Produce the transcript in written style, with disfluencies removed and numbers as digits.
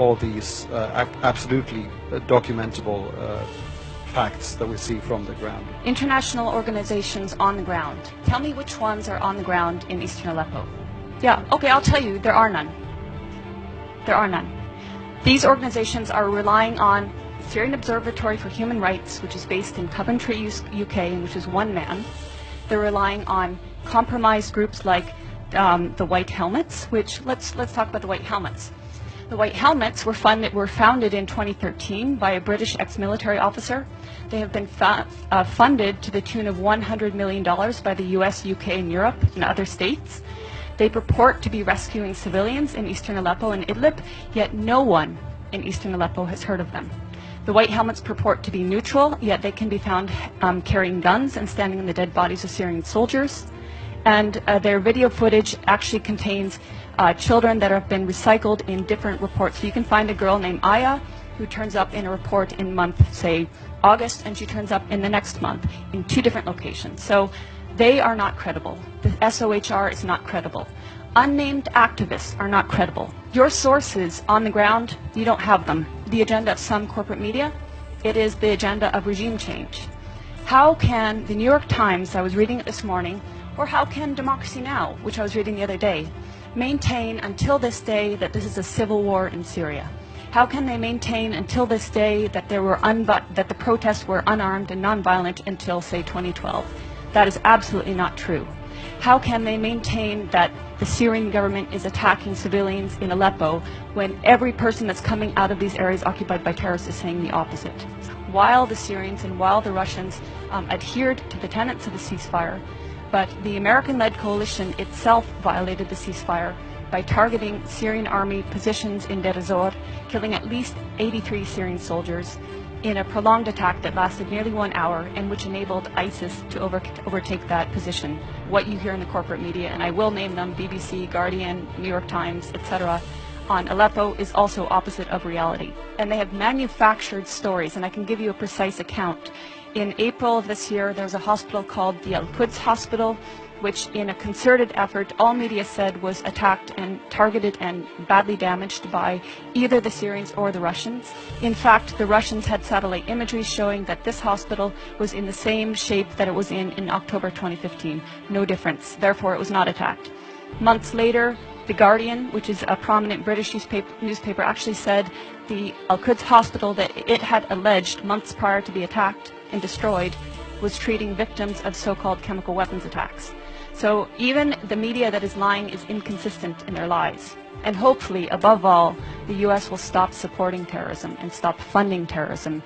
all these absolutely documentable facts that we see from the ground. International organizations on the ground. Tell me which ones are on the ground in eastern Aleppo. Yeah, okay, I'll tell you, there are none. There are none. These organizations are relying on Syrian Observatory for Human Rights, which is based in Coventry, UK, and which is one man. They're relying on compromised groups like the White Helmets, which, let's talk about the White Helmets. The White Helmets were founded in 2013 by a British ex-military officer. They have been funded to the tune of $100 million by the US, UK, and Europe and other states. They purport to be rescuing civilians in eastern Aleppo and Idlib, yet no one in eastern Aleppo has heard of them. The White Helmets purport to be neutral, yet they can be found carrying guns and standing on the dead bodies of Syrian soldiers. And their video footage actually contains children that have been recycled in different reports. So you can find a girl named Aya who turns up in a report in month, say, August, and she turns up in the next month in 2 different locations. So they are not credible. The SOHR is not credible. Unnamed activists are not credible. Your sources on the ground, you don't have them. The agenda of some corporate media, it is the agenda of regime change. How can the New York Times, I was reading it this morning, or how can Democracy Now!, which I was reading the other day, maintain until this day that this is a civil war in Syria? How can they maintain until this day that that the protests were unarmed and nonviolent until, say, 2012? That is absolutely not true. How can they maintain that the Syrian government is attacking civilians in Aleppo when every person that's coming out of these areas occupied by terrorists is saying the opposite? While the Syrians and while the Russians adhered to the tenets of the ceasefire, but the American-led coalition itself violated the ceasefire by targeting Syrian army positions in Deir ez-Zor, killing at least 83 Syrian soldiers in a prolonged attack that lasted nearly 1 hour and which enabled ISIS to overtake that position. What you hear in the corporate media, and I will name them, BBC, Guardian, New York Times, etc., on Aleppo is also opposite of reality. And they have manufactured stories, and I can give you a precise account. In April of this year, there was a hospital called the Al-Quds Hospital, which in a concerted effort, all media said was attacked and targeted and badly damaged by either the Syrians or the Russians. In fact, the Russians had satellite imagery showing that this hospital was in the same shape that it was in October 2015. No difference. Therefore, it was not attacked. Months later, The Guardian, which is a prominent British newspaper, actually said the Al-Quds Hospital that it had alleged months prior to the attack and destroyed was treating victims of so-called chemical weapons attacks. So even the media that is lying is inconsistent in their lies. And hopefully, above all, the US will stop supporting terrorism and stop funding terrorism.